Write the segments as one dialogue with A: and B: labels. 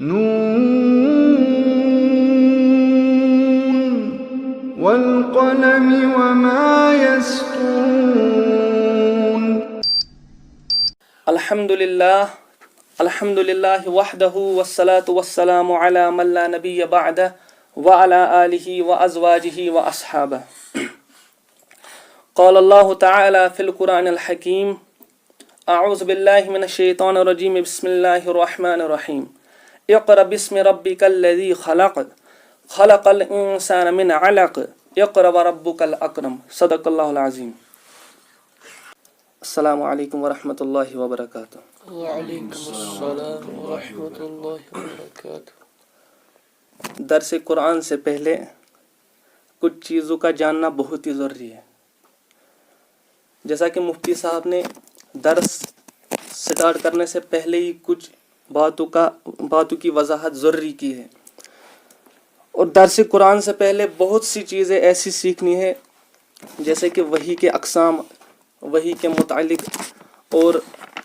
A: نون والقلم وما يسطرون.
B: الحمد لله وحده والصلاة والسلام على من لا نبي بعده وعلى آله وأزواجه وأصحابه. قال الله تعالى في القرآن الحكيم: أعوذ بالله من الشيطان الرجيم، بسم الله الرحمن الرحيم. اقرأ باسم ربك الذي خلق الإنسان من علق اقرأ وربك الأكرم. صدق الله العظيم. السلام علیکم ورحمۃ اللہ وبرکاتہ.
C: وعلیکم السلام ورحمۃ اللہ وبرکاتہ.
B: درس قرآن سے پہلے کچھ چیزوں کا جاننا بہت ہی ضروری ہے. جیسا کہ مفتی صاحب نے درس سٹارٹ کرنے سے پہلے ہی کچھ باتوں کی وضاحت ضروری کی ہے، اور درس قرآن سے پہلے بہت سی چیزیں ایسی سیکھنی ہے، جیسے کہ وحی کے اقسام، وحی کے متعلق، اور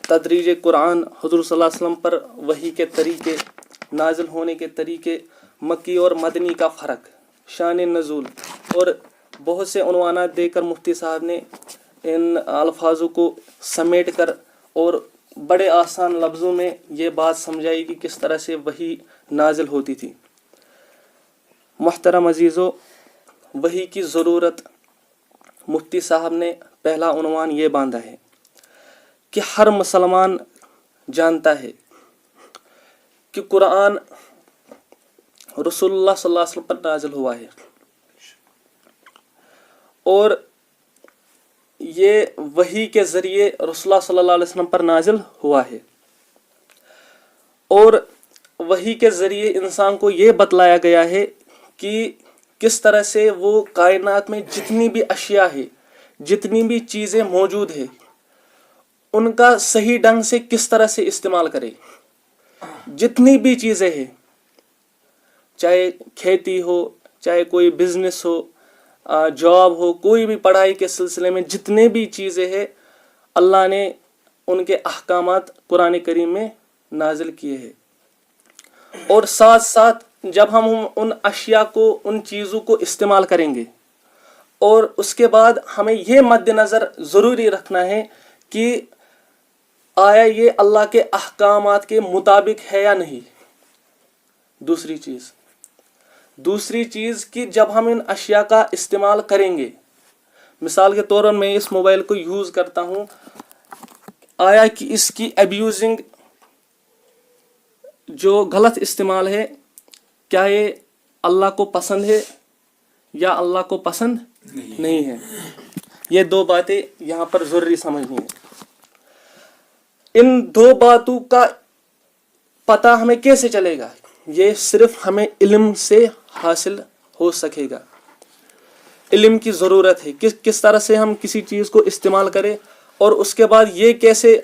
B: تدریج قرآن، حضور صلی اللہ علیہ وسلم پر وحی کے طریقے، نازل ہونے کے طریقے، مکی اور مدنی کا فرق، شان نزول، اور بہت سے عنوانات دے کر مفتی صاحب نے ان الفاظوں کو سمیٹ کر اور بڑے آسان لفظوں میں یہ بات سمجھائی کہ کس طرح سے وحی نازل ہوتی تھی. محترم عزیزو، وحی کی ضرورت مفتی صاحب نے پہلا عنوان یہ باندھا ہے کہ ہر مسلمان جانتا ہے کہ قرآن رسول اللہ صلی اللہ علیہ وسلم پر نازل ہوا ہے، اور یہ وحی کے ذریعے رسول اللہ صلی اللہ علیہ وسلم پر نازل ہوا ہے، اور وحی کے ذریعے انسان کو یہ بتلایا گیا ہے کہ کس طرح سے وہ کائنات میں جتنی بھی اشیاء ہے، جتنی بھی چیزیں موجود ہیں، ان کا صحیح ڈھنگ سے کس طرح سے استعمال کرے. جتنی بھی چیزیں ہیں، چاہے کھیتی ہو، چاہے کوئی بزنس ہو، جاب ہو، کوئی بھی پڑھائی کے سلسلے میں جتنے بھی چیزیں ہیں، اللہ نے ان کے احکامات قرآن کریم میں نازل کیے ہیں. اور ساتھ ساتھ جب ہم ان اشیاء کو، ان چیزوں کو استعمال کریں گے، اور اس کے بعد ہمیں یہ مد نظر ضروری رکھنا ہے کہ آیا یہ اللہ کے احکامات کے مطابق ہے یا نہیں. دوسری چیز کہ جب ہم ان اشیاء کا استعمال کریں گے، مثال کے طور پر میں اس موبائل کو یوز کرتا ہوں، آیا کہ اس کی ایبیوزنگ جو غلط استعمال ہے، کیا یہ اللہ کو پسند ہے یا اللہ کو پسند نہیں ہے. یہ دو باتیں یہاں پر ضروری سمجھنی ہے. ان دو باتوں کا پتہ ہمیں کیسے چلے گا؟ یہ صرف ہمیں علم سے حاصل ہو سکے گا. علم کی ضرورت ہے کہ کس طرح سے ہم کسی چیز کو استعمال کریں، اور اس کے بعد یہ کیسے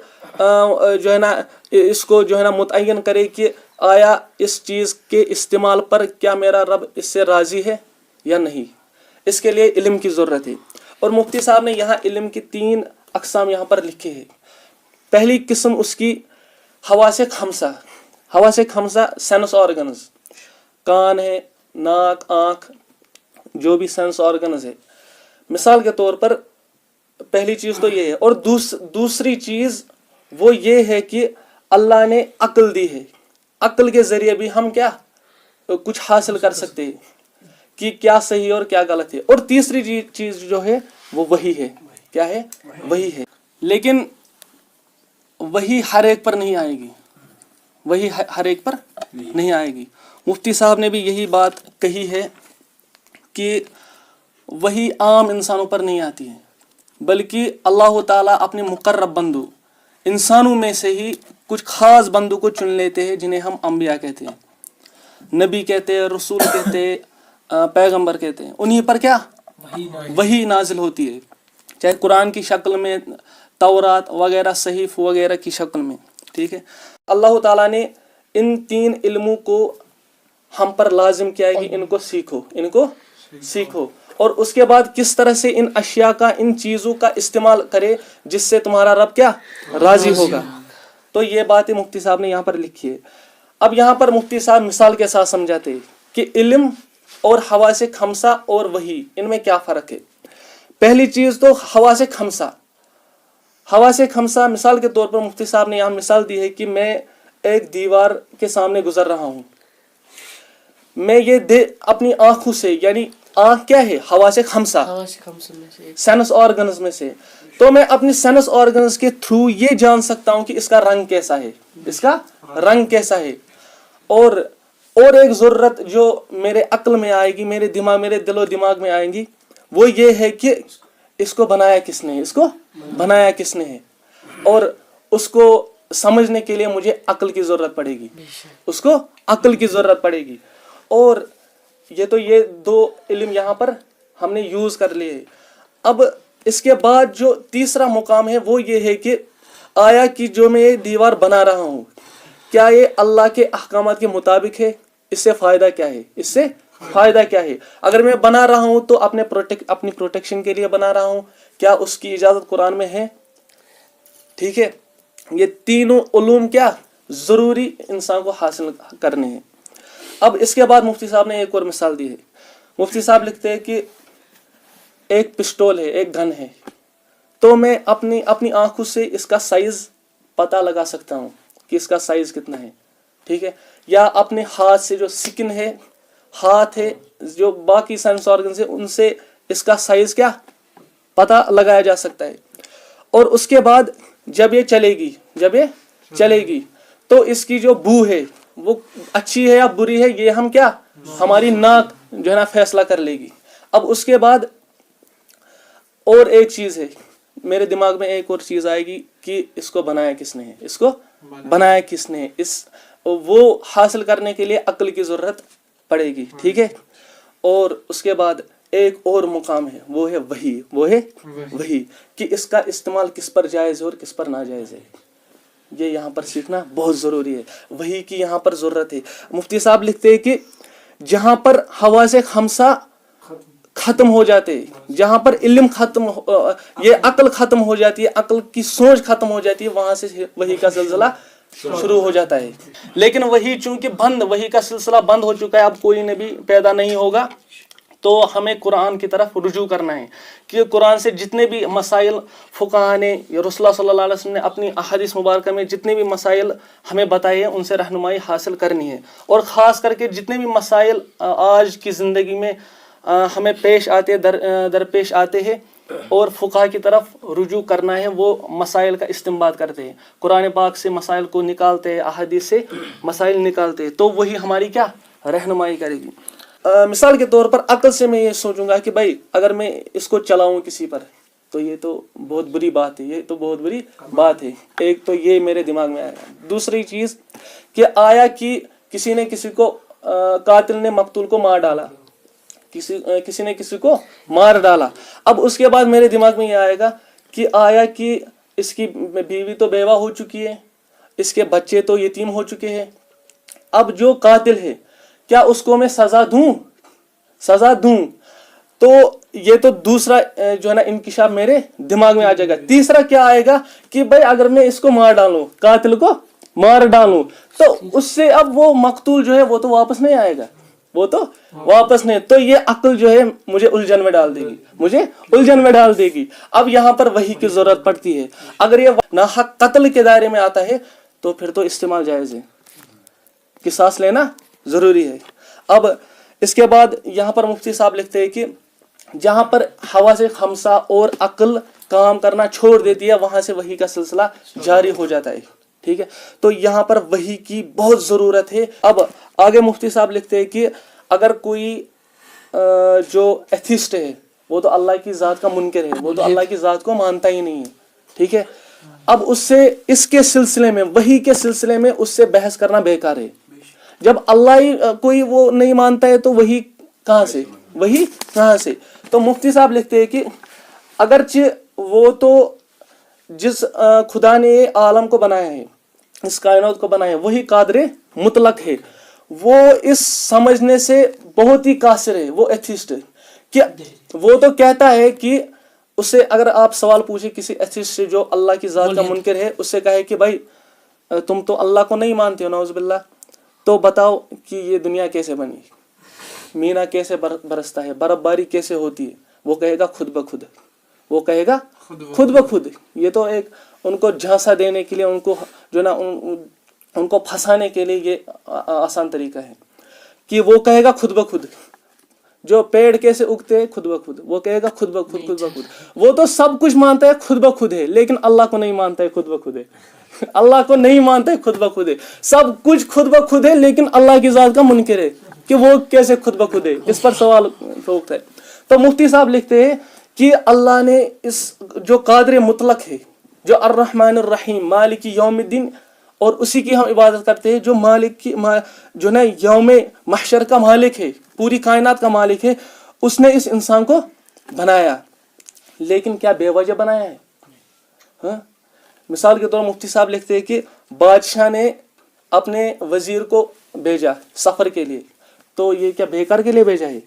B: اس کو متعین کرے کہ آیا اس چیز کے استعمال پر کیا میرا رب اس سے راضی ہے یا نہیں. اس کے لیے علم کی ضرورت ہے. اور مفتی صاحب نے یہاں علم کی 3 اقسام یہاں پر لکھے ہیں. پہلی قسم اس کی حواس خمسہ سینس آرگنز، کان ہے، ناک، آنکھ، جو بھی سینس آرگنز ہے. مثال کے طور پر پہلی چیز تو یہ ہے، اور دوسری چیز وہ یہ ہے کہ اللہ نے عقل دی ہے. عقل کے ذریعے بھی ہم کیا کچھ حاصل کر سکتے ہیں کہ کیا صحیح اور کیا غلط ہے. اور تیسری چیز جو ہے وہ وحی ہے. کیا ہے؟ وحی ہے. لیکن وحی ہر ایک پر نہیں آئے گی. مفتی صاحب نے بھی یہی بات کہی ہے کہ وحی عام انسانوں پر نہیں آتی ہے، بلکہ اللہ تعالیٰ اپنے مقرب بندو انسانوں میں سے ہی کچھ خاص بندوں کو چن لیتے ہیں، جنہیں ہم انبیاء کہتے ہیں، نبی کہتے ہیں، رسول کہتے ہیں، پیغمبر کہتے ہیں. انہی پر کیا وحی نازل ہوتی ہے، چاہے قرآن کی شکل میں، تورات وغیرہ، صحیف وغیرہ کی شکل میں. ٹھیک ہے. اللہ تعالیٰ نے ان 3 علموں کو ہم پر لازم کیا ہے کہ ان کو سیکھو، اور اس کے بعد کس طرح سے ان اشیاء کا، ان چیزوں کا استعمال کرے جس سے تمہارا رب کیا راضی ہوگا. تو یہ باتیں مفتی صاحب نے یہاں پر لکھی ہے. اب یہاں پر مفتی صاحب مثال کے ساتھ سمجھاتے ہیں کہ علم اور حواس خمسہ اور وحی ان میں کیا فرق ہے. پہلی چیز تو حواس خمسہ. حواس خمسہ مثال کے طور پر مفتی صاحب نے یہاں مثال دی ہے کہ میں ایک دیوار کے سامنے گزر رہا ہوں, میں یہ اپنی آنکھوں سے, یعنی آنکھ کیا ہے؟ حواس خمسہ, سینس آرگنز میں سے. تو میں اپنی سینس آرگنز کے تھرو یہ جان سکتا ہوں کہ اس کا رنگ کیسا ہے, اس کا رنگ کیسا ہے. اور ایک ضرورت جو میرے عقل میں آئے گی, میرے دل و دماغ میں آئیں گی, وہ یہ ہے کہ اس کو بنایا کس نے, اس کو بنایا کس نے ہے. اور اس کو سمجھنے کے لیے مجھے عقل کی ضرورت پڑے گی, اس کو عقل کی ضرورت پڑے گی. اور یہ دو علم یہاں پر ہم نے یوز کر لیے. اب اس کے بعد جو تیسرا مقام ہے وہ یہ ہے کہ آیا کہ جو میں یہ دیوار بنا رہا ہوں, کیا یہ اللہ کے احکامات کے مطابق ہے؟ اس سے فائدہ کیا ہے, اس سے فائدہ کیا ہے؟ اگر میں بنا رہا ہوں تو اپنی پروٹیکشن کے لیے بنا رہا ہوں, کیا اس کی اجازت قرآن میں ہے؟ ٹھیک ہے, یہ تینوں علوم کیا ضروری انسان کو حاصل کرنے ہیں. اب اس کے بعد مفتی صاحب نے ایک اور مثال دی ہے. مفتی صاحب لکھتے ہیں کہ ایک پسٹول ہے, ایک گن ہے, تو میں اپنی آنکھوں سے اس کا سائز پتہ لگا سکتا ہوں کہ اس کا سائز کتنا ہے. ٹھیک ہے, یا اپنے ہاتھ سے جو سکن ہے, ہاتھ ہے, جو باقی سینس آرگنز ہے, ان سے اس کا سائز کیا پتہ لگایا جا سکتا ہے. اور اس کے بعد جب یہ چلے گی تو اس کی جو بو ہے وہ اچھی ہے یا بری ہے, یہ ہم کیا ہماری ناک جو ہے نا فیصلہ کر لے گی. اب اس کے بعد اور ایک چیز ہے, میرے دماغ میں ایک اور چیز آئے گی کہ اس کو بنایا کس نے ہے, اس کو بنایا کس نے ہے. وہ حاصل کرنے کے لیے عقل کی ضرورت پڑے گی. ٹھیک ہے, اور اس کے بعد ایک اور مقام ہے, وہ ہے وحی, کہ اس کا استعمال کس پر جائز ہے اور کس پر ناجائز ہے. یہ یہاں پر سیکھنا بہت ضروری ہے. وحی کی یہاں پر ضرورت ہے. مفتی صاحب لکھتے ہیں کہ جہاں پر حواس خمسہ ختم ہو جاتے, جہاں پر علم ختم یہ عقل ختم ہو جاتی ہے, عقل کی سوچ ختم ہو جاتی ہے, وہاں سے وحی کا سلسلہ شروع ہو جاتا ہے. لیکن وہی چونکہ وحی کا سلسلہ بند ہو چکا ہے, اب کوئی نبی پیدا نہیں ہوگا, تو ہمیں قرآن کی طرف رجوع کرنا ہے. کہ قرآن سے جتنے بھی مسائل فقہاء نے یا رسول اللہ صلی اللہ علیہ وسلم نے اپنی احادیث مبارکہ میں جتنے بھی مسائل ہمیں بتائے ہیں, ان سے رہنمائی حاصل کرنی ہے. اور خاص کر کے جتنے بھی مسائل آج کی زندگی میں ہمیں پیش آتے درپیش آتے ہیں, اور فقہاء کی طرف رجوع کرنا ہے. وہ مسائل کا استنباط کرتے ہیں, قرآن پاک سے مسائل کو نکالتے ہیں, احادیث سے مسائل نکالتے ہیں, تو وہی ہماری کیا رہنمائی کرے گی. مثال کے طور پر عقل سے میں یہ سوچوں گا کہ بھائی اگر میں اس کو چلاؤں کسی پر, تو یہ تو بہت بری بات ہے, یہ تو بہت بری بات ہے. ایک تو یہ میرے دماغ میں آیا. دوسری چیز کہ آیا کہ کسی نے کسی کو, قاتل نے مقتول کو مار ڈالا, کسی نے کسی کو مار ڈالا. اب اس کے بعد میرے دماغ میں یہ آئے گا کہ آیا کہ اس کی بیوی تو بیوہ ہو چکی ہے, اس کے بچے تو یتیم ہو چکے ہیں. اب جو قاتل ہے کیا اس کو میں سزا دوں؟ تو یہ تو دوسرا جو ہے نا انکشاف میرے دماغ میں آ جائے گا. تیسرا کیا آئے گا کہ بھائی اگر میں اس کو مار ڈالوں, قاتل کو مار ڈالوں, تو اس سے اب وہ مقتول جو ہے وہ تو واپس نہیں آئے گا, وہ تو واپس نہیں. تو یہ عقل جو ہے مجھے الجھن میں ڈال دے گی. اب یہاں پر وحی کی ضرورت پڑتی ہے. اگر یہ ناحق قتل کے دائرے میں آتا ہے تو پھر تو استعمال جائز ہے, قصاص لینا ضروری ہے. اب اس کے بعد یہاں پر مفتی صاحب لکھتے ہیں کہ جہاں پر حواس خمسہ اور عقل کام کرنا چھوڑ دیتی ہے, وہاں سے وحی کا سلسلہ جاری ہو جاتا ہے. ٹھیک ہے, تو یہاں پر وحی کی بہت ضرورت ہے. اب آگے مفتی صاحب لکھتے ہیں کہ اگر کوئی جو ایتھیسٹ ہے, وہ تو اللہ کی ذات کا منکر ہے, وہ تو اللہ کی ذات کو مانتا ہی نہیں ہے. ٹھیک ہے, اب اس سے اس کے سلسلے میں, وحی کے سلسلے میں اس سے بحث کرنا بیکار ہے. جب اللہ ہی کوئی وہ نہیں مانتا ہے تو وحی کہاں سے؟ تو مفتی صاحب لکھتے ہیں کہ اگرچہ وہ تو جس خدا نے عالم کو بنایا ہے, اس کائنات کو بنایا ہے, وہی قادر مطلق ہے, وہ اس سمجھنے سے بہت ہی قاصر ہے. وہ ایتھیسٹ ہے کہ وہ تو کہتا ہے کہ اس سے اگر آپ سوال پوچھیں کسی ایتھیسٹ سے جو اللہ کی ذات کا منکر ہے, اس سے کہے کہ بھائی تم تو اللہ کو نہیں مانتے ہو, نعوذ باللہ, تو بتاؤ کہ یہ دنیا کیسے بنی, مینا کیسے برستا ہے, برف باری کیسے ہوتی ہے, وہ کہے گا خود بخود, وہ کہے گا خود بخود. یہ تو ایک ان کو جھانسا دینے کے لیے, ان کو جو نا ان کو پھنسانے کے لیے یہ آسان طریقہ ہے کہ وہ کہے گا خود بخود. جو پیڑ کیسے اگتے ہیں خود بخود, وہ کہے گا خود بخود خود بخود. وہ تو سب کچھ مانتا ہے خود بخود ہے, لیکن اللہ کو نہیں مانتا ہے خود بخود ہے. اللہ کو نہیں مانتا ہے خود بخود ہے. سب کچھ خود بخود ہے, لیکن اللہ کی ذات کا منکر ہے کہ وہ کیسے خود بخود ہے. اس پر سوال ٹھوکتا ہے. تو مفتی صاحب لکھتے ہیں کہ اللہ نے اس جو قادر مطلق ہے, جو الرحمن الرحیم مالک یوم الدین, اور اسی کی ہم عبادت کرتے ہیں, جو مالک کی جو نا یوم محشر کا مالک ہے, پوری کائنات کا مالک ہے, اس نے اس انسان کو بنایا. لیکن کیا بے وجہ بنایا ہے؟ ہاں, مثال کے طور مفتی صاحب لکھتے ہیں کہ بادشاہ نے اپنے وزیر کو بھیجا سفر کے لیے, تو یہ کیا بیکار کے لیے بھیجا ہے؟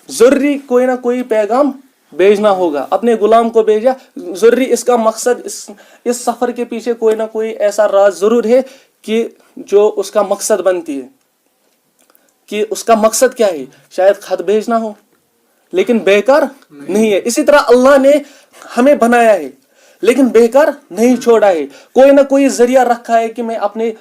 B: ضروری کوئی نہ کوئی پیغام بھیجنا ہوگا. اپنے غلام کو بھیجا, ضروری اس کا مقصد, اس سفر کے پیچھے کوئی نہ کوئی ایسا راز ضرور ہے کہ جو اس کا مقصد بنتی ہے. کہ اس کا مقصد کیا ہے؟ شاید خط بھیجنا ہو, لیکن بیکار نہیں ہے. اسی طرح اللہ نے ہمیں بنایا ہے, لیکن بیکار نہیں چھوڑا ہے. کوئی نہ کوئی ذریعہ رکھا ہے کہ میں اپنے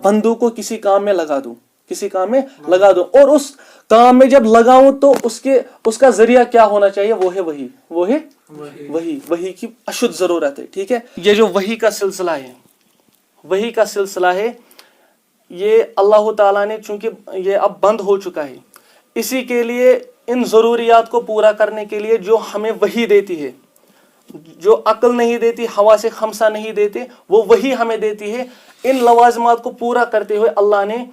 B: بندوں کو کسی کام میں لگا دوں, کسی کام میں لگا دوں, اور اس کام میں جب لگاؤں تو اس کا ذریعہ کیا ہونا چاہیے؟ وہ ہے وہی, وہ ہے وہی کی اشد ضرورت ہے. ٹھیک ہے, یہ جو وہی کا سلسلہ ہے, وہی کا سلسلہ ہے, یہ اللہ تعالیٰ نے چونکہ یہ اب بند ہو چکا ہے, اسی کے لیے ان ضروریات کو پورا کرنے کے لیے جو ہمیں وحی دیتی ہے, جو عقل نہیں دیتی, حواس خمسہ نہیں دیتے, وہ وہی ہمیں دیتی ہے. ان لوازمات کو پورا کرتے ہوئے اللہ نے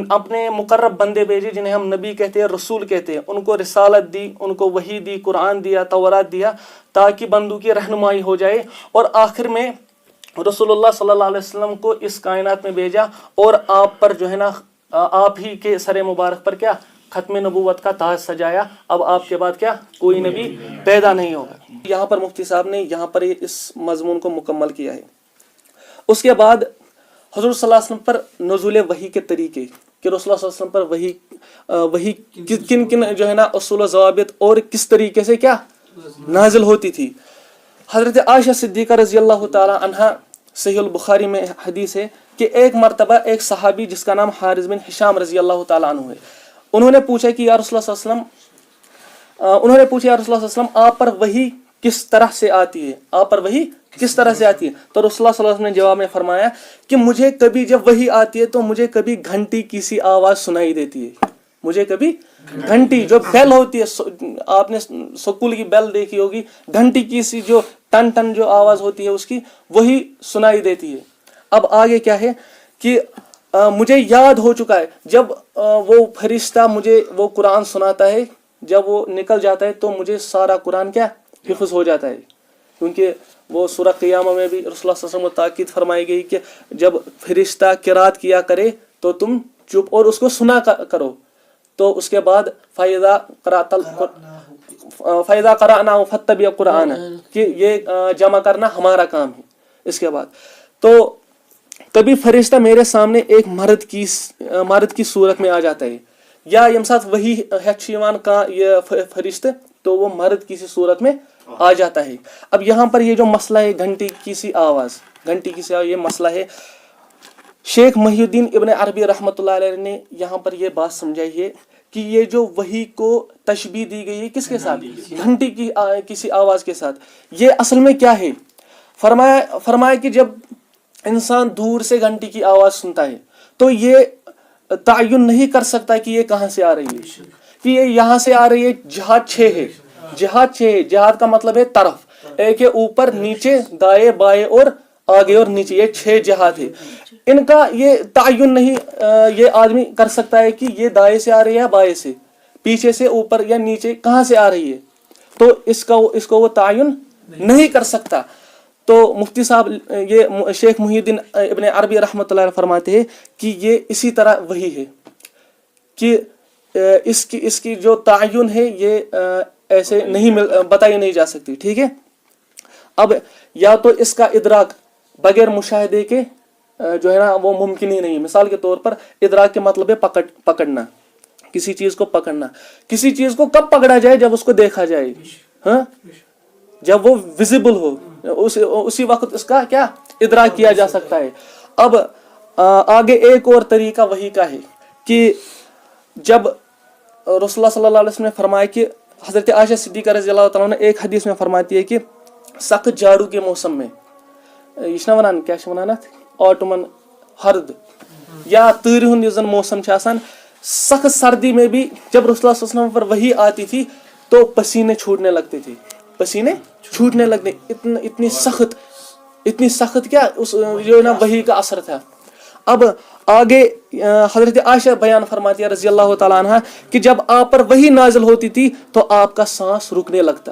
B: اپنے مقرب بندے بھیجے, جنہیں ہم نبی کہتے ہیں, رسول کہتے ہیں. ان کو رسالت دی, ان کو وحی دی, قرآن دیا, تورات دیا, تاکہ بندوں کی رہنمائی ہو جائے. اور آخر میں رسول اللہ صلی اللہ علیہ وسلم کو اس کائنات میں بھیجا, اور آپ پر جو ہے نا, آپ ہی کے سر مبارک پر کیا ختم نبوت کا تاج سجایا. اب آپ کے بعد کیا کوئی نبی پیدا نہیں ہوگا. یہاں پر مفتی صاحب نے یہاں پر اس مضمون کو مکمل کیا ہے. اس کے بعد حضور صلی اللہ علیہ وسلم پر نزول وحی کے طریقے, کہ رسول اللہ صلی اللہ علیہ وسلم پر وحی کن کن جو ہے نا اصول و ضوابط اور کس طریقے سے کیا نازل ہوتی تھی. حضرت عائشہ صدیقہ رضی اللہ تعالی عنہا, صحیح البخاری میں حدیث ہے کہ ایک مرتبہ ایک صحابی جس کا نام حارث بن ہشام رضی اللہ تعالی عنہ ہے, انہوں نے پوچھا کہ یا رسول اللہ صلی اللہ علیہ وسلم, آپ پر وحی کس طرح سے آتی ہے, آپ پر وحی کس طرح سے آتی ہے؟ تو رسول اللہ صلی اللہ علیہ وسلم نے جواب میں فرمایا کہ مجھے کبھی جب وحی آتی ہے تو مجھے کبھی گھنٹی کی سی آواز سنائی دیتی ہے. مجھے کبھی گھنٹی جو بیل ہوتی ہے, آپ نے سکول کی بیل دیکھی ہوگی, گھنٹی کی سی جو ٹن ٹن جو آواز ہوتی ہے اس کی, وہی سنائی دیتی ہے. اب آگے کیا ہے کہ مجھے یاد ہو چکا ہے جب وہ فرشتہ مجھے وہ قرآن سناتا ہے, جب وہ نکل جاتا ہے تو مجھے سارا قرآن کیا حفظ ہو جاتا ہے. کیونکہ وہ سورہ قیامہ میں بھی رسول اللہ صلی اللہ علیہ وسلم کو تاکید فرمائی گئی کہ جب فرشتہ قرات کیا کرے تو تم چپ اور اس کو سنا کرو. تو اس کے بعد فَإِذَا قَرَأْنَاهُ فَاتَّبِعْ قُرْآنَهُ, کہ یہ جمع کرنا ہمارا کام ہے. اس کے بعد تو کبھی فرشتہ میرے سامنے ایک مرد کی صورت میں آ جاتا ہے, یا یم ساتھ وہی ہیچیوان کا یہ فرشتہ تو وہ مرد کی سی صورت میں آ جاتا ہے. اب یہاں پر یہ جو مسئلہ ہے گھنٹی کی سی آواز, یہ مسئلہ ہے. شیخ محی الدین ابن عربی رحمۃ اللہ علیہ نے یہاں پر یہ بات سمجھائی ہے کہ یہ جو وحی کو تشبیہ دی گئی ہے کس کے ساتھ, گھنٹی کی کسی آواز کے ساتھ, یہ اصل میں کیا ہے؟ فرمایا کہ جب انسان دور سے گھنٹی کی آواز سنتا ہے تو یہ تعین نہیں کر سکتا کہ یہ کہاں سے آ رہی ہے, کہ یہ یہاں سے آ رہی ہے. جہاد 6 ہے, جہاد کا مطلب ہے طرف, ایک ہے اوپر نیچے دائیں بائیں اور آگے اور نیچے, یہ 6 جہاد ہے. ان کا یہ تعین نہیں یہ آدمی کر سکتا ہے کہ یہ دائیں سے آ رہی ہے یا بائیں سے, پیچھے سے اوپر یا نیچے کہاں سے آ رہی ہے, تو اس کو وہ تعین نہیں کر سکتا. تو مفتی صاحب یہ شیخ محی الدین ابن عربی رحمۃ اللہ علیہ فرماتے ہیں کہ یہ اسی طرح وہی ہے کہ اس کی جو تعین ہے یہ ایسے نہیں بتائی نہیں جا سکتی. ٹھیک ہے, اب یا تو اس کا ادراک بغیر مشاہدے کے جو ہے نا وہ ممکن ہی نہیں. مثال کے طور پر ادراک کے مطلب ہے پکڑنا, کسی چیز کو پکڑنا. کسی چیز کو کب پکڑا جائے؟ جب اس کو دیکھا جائے, ہاں, جب وہ ویزیبل ہو, اسی وقت اس کا کیا ادراک کیا جا سکتا ہے. اب آگے ایک اور طریقہ وحی کا ہے کہ جب رسول اللہ صلی اللہ علیہ وسلم نے فرمایا کہ حضرت عائشہ صدیقہ رضی اللہ تعالیٰ عنہ ایک حدیث میں فرماتی ہے کہ سخت جاڑو کے موسم میں, یہ چھنا ونان کیا چھ ونان اتھ آٹمن ہرد یا تۭرِ ہُنٛد یُس زن موسم چھُ آسان, سخت سردی میں بھی جب رسول اللہ صلی اللہ علیہ وسلم پر وحی آتی تھی تو پسینے چھوٹنے لگتے تھے, پسینے چھوٹنے لگتے, اتنی سخت کیا اس جو نا وحی کا اثر تھا. اب آگے حضرت عائشہ بیان فرماتی ہے رضی اللہ تعالیٰ عنہ کہ جب آپ پر وحی نازل ہوتی تھی تو آپ کا سانس رکنے لگتا.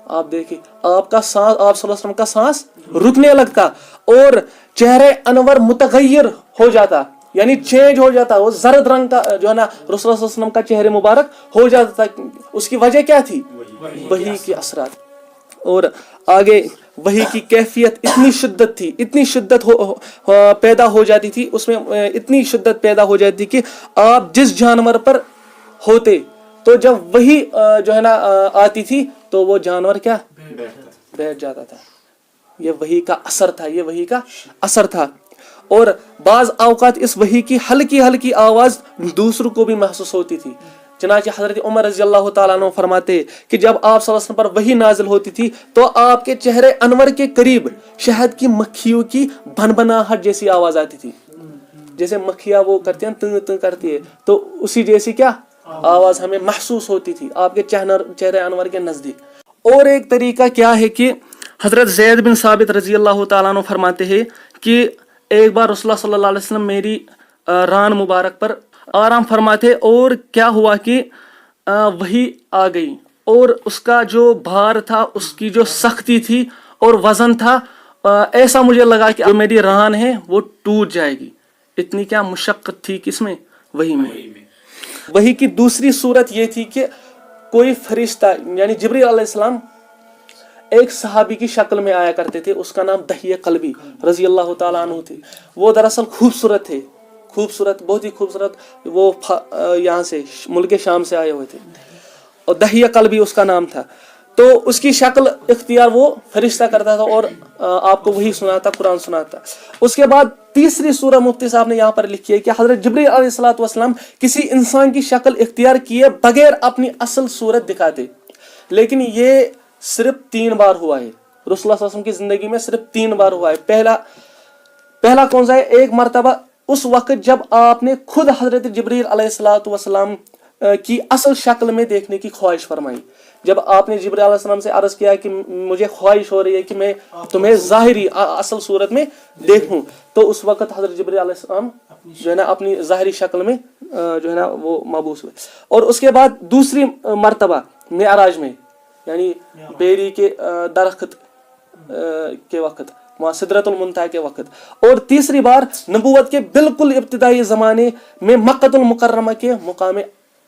B: آپ دیکھیں, آپ کا سانس, آپ صلی اللہ علیہ وسلم کا سانس رکنے لگتا اور چہرے انور متغیر ہو جاتا, یعنی چینج ہو جاتا, وہ زرد رنگ کا جو ہے نا رسول اللہ صلی اللہ علیہ وسلم کا چہرے مبارک ہو جاتا تھا. اس کی وجہ کیا تھی؟ وحی کے اثرات. اور آگے وحی کی کیفیت اتنی شدت تھی, اتنی شدت پیدا ہو جاتی تھی, اس میں اتنی شدت پیدا ہو جاتی کہ آپ جس جانور پر ہوتے تو جب وحی جو ہے نا آتی تھی تو وہ جانور کیا بیٹھ جاتا تھا. یہ وحی کا اثر تھا, یہ وحی کا اثر تھا. اور بعض اوقات اس وحی کی ہلکی ہلکی آواز دوسروں کو بھی محسوس ہوتی تھی. چنانچہ حضرت عمر رضی اللہ تعالیٰ عنہ فرماتے کہ جب آپ صلی اللہ علیہ وسلم پر وحی نازل ہوتی تھی تو آپ کے چہرے انور کے قریب شہد کی مکھیوں کی بھنبھناہٹ جیسی آواز آتی تھی. جیسے مکھیاں وہ کرتے ہیں تن تن کرتی ہے, تو اسی جیسی کیا آواز ہمیں محسوس ہوتی تھی آپ کے چہرے انور کے نزدیک. اور ایک طریقہ کیا ہے کہ حضرت زید بن ثابت رضی اللہ تعالیٰ عنہ فرماتے ہیں کہ ایک بار رسول اللہ صلی اللہ علیہ وسلم میری ران مبارک پر آرام فرماتے اور کیا ہوا کہ وحی آ گئی اور اس کا جو بھار تھا, اس کی جو سختی تھی اور وزن تھا, ایسا مجھے لگا کہ جو میری ران ہے وہ ٹوٹ جائے گی. اتنی کیا مشقت تھی کس میں؟ وحی میں. وحی کی دوسری صورت یہ تھی کہ کوئی فرشتہ یعنی جبریل علیہ السلام ایک صحابی کی شکل میں آیا کرتے تھے, اس کا نام دحیہ قلبی رضی اللہ تعالیٰ عنہ تھے. وہ دراصل خوبصورت تھے, خوبصورت, بہت ہی خوبصورت. وہ یہاں سے ملک شام سے آئے ہوئے تھے اور دحیہ قلبی اس کا نام تھا. تو اس کی شکل اختیار وہ فرشتہ کرتا تھا اور آپ کو وہی سناتا, قرآن سناتا. اس کے بعد تیسری سورہ مفتی صاحب نے یہاں پر لکھی ہے کہ حضرت جبریل علیہ الصلوۃ والسلام کسی انسان کی شکل اختیار کیے بغیر اپنی اصل صورت دکھاتے, لیکن یہ صرف 3 بار ہوا ہے. رسول اللہ صلی اللہ علیہ وسلم کی زندگی میں صرف 3 بار ہوا ہے. پہلا کون سا ہے؟ ایک مرتبہ اس وقت جب آپ نے خود حضرت جبریل علیہ الصلوۃ والسلام کی اصل شکل میں دیکھنے کی خواہش فرمائی. جب آپ نے جبریل علیہ السلام سے عرض کیا کہ مجھے خواہش ہو رہی ہے کہ میں تمہیں ظاہری اصل صورت میں دیکھوں, تو اس وقت حضرت جبریل علیہ السلام جو ہے نا اپنی ظاہری شکل میں جو ہے نا وہ مبعوث ہوئے. اور اس کے بعد دوسری مرتبہ معراج میں, یعنی بیری کے درخت کے وقت, وہاں سدرۃ المنتہا کے وقت. اور تیسری بار نبوت کے بالکل ابتدائی زمانے میں مکۃ المکرمہ کے مقام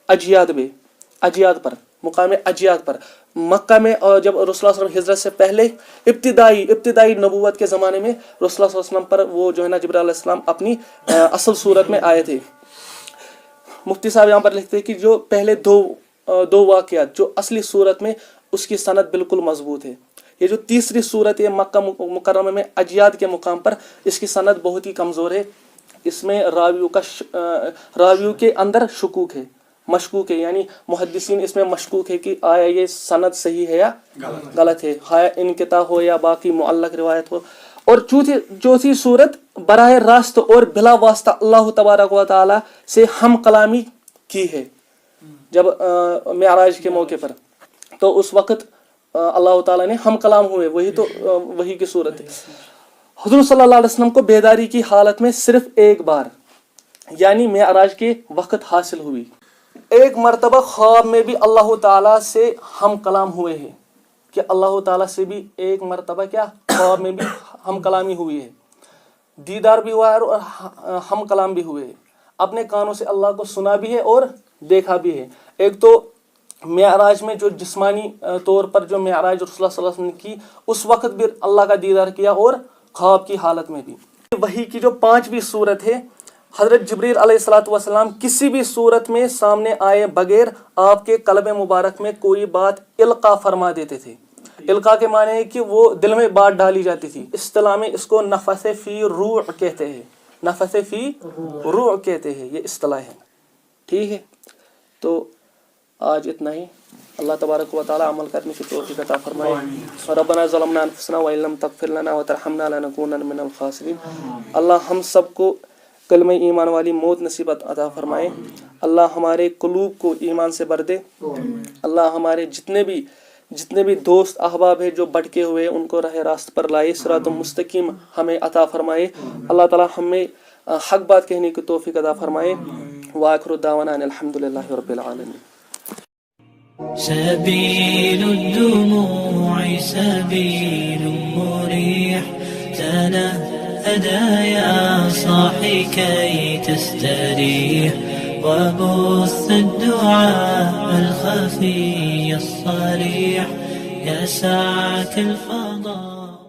B: اجیاد پر مکہ میں جب رسول اللہ صلی اللہ علیہ وسلم ہجرت سے پہلے ابتدائی نبوت کے زمانے میں رسول اللہ صلی اللہ علیہ وسلم پر وہ جو ہے نا جبرائیل علیہ السلام اپنی اصل صورت میں آئے تھے. مفتی صاحب یہاں پر لکھتے ہیں کہ جو پہلے دو واقعات جو اصلی صورت میں اس کی سند بالکل مضبوط ہے. یہ جو تیسری صورت ہے مکہ مکرمہ میں اجیاد کے مقام پر, اس کی سند بہت ہی کمزور ہے. اس میں راویوں کے اندر شکوک ہے, مشکوک ہے, یعنی محدثین اس میں مشکوک ہے کہ آیا یہ سند صحیح ہے یا غلط ہے, آیا انقطاع ہو یا باقی معلق روایت ہو. اور چوتھی صورت براہ راست اور بلا واسطہ اللہ تبارک و تعالی سے ہم کلامی کی ہے. جب معراج کے موقع پر تو اس وقت اللہ تعالیٰ نے ہم کلام ہوئے, وہی تو وہی کی صورت ہے. حضور صلی اللہ علیہ وسلم کو بیداری کی حالت میں صرف ایک بار یعنی معراج کے وقت حاصل ہوئی. ایک مرتبہ خواب میں بھی اللہ تعالیٰ سے ہم کلام ہوئے ہیں, کہ اللہ تعالیٰ سے بھی ایک مرتبہ کیا خواب میں بھی ہم کلامی ہوئی ہے, دیدار بھی ہوا ہے اور ہم کلام بھی ہوئے ہیں. اپنے کانوں سے اللہ کو سنا بھی ہے اور دیکھا بھی ہے. ایک تو معراج میں جو جسمانی طور پر جو معراج رسول اللہ صلی اللہ علیہ وسلم نے کی, اس وقت بھی اللہ کا دیدار کیا اور خواب کی حالت میں بھی. وحی کی جو 5ویں صورت ہے، حضرت جبریل علیہ الصلوۃ والسلام کسی بھی صورت میں سامنے آئے بغیر آپ کے قلب مبارک میں کوئی بات القا فرما دیتے تھے۔ القا کے معنی ہے کہ وہ دل میں بات ڈالی جاتی تھی۔ اصطلاح میں اس کو نفث فی روح کہتے ہیں، نفث فی روح کہتے ہیں، یہ اصطلاح ہے۔ ٹھیک ہے، تو آج اتنا ہی۔ اللہ تبارک و تعالی عمل کرنے کی توفیق عطا فرمائے۔ ربنا ظلمنا انفسنا وان لم تغفر لنا وترحمنا لنكونن من الخاسرین۔ اللہ ہم سب کو کلمہ ایمان والی موت نصیب عطا فرمائے۔ اللہ ہمارے قلوب کو ایمان سے بھر دے۔ اللہ ہمارے جتنے بھی دوست احباب ہیں جو بھٹکے ہوئے ان کو راہ راست پر لائے، صراط مستقیم ہمیں عطا فرمائے۔ اللہ تعالی ہمیں حق بات کہنے کی توفیق عطا فرمائے۔ وآخر دعوانا ان الحمدللہ رب العالمین۔
D: سبيل الدموع سبيل مريح، تنهدى يا صاحي كي تستريح، وبث الدعاء الخفي الصريح يسعك الفضاء.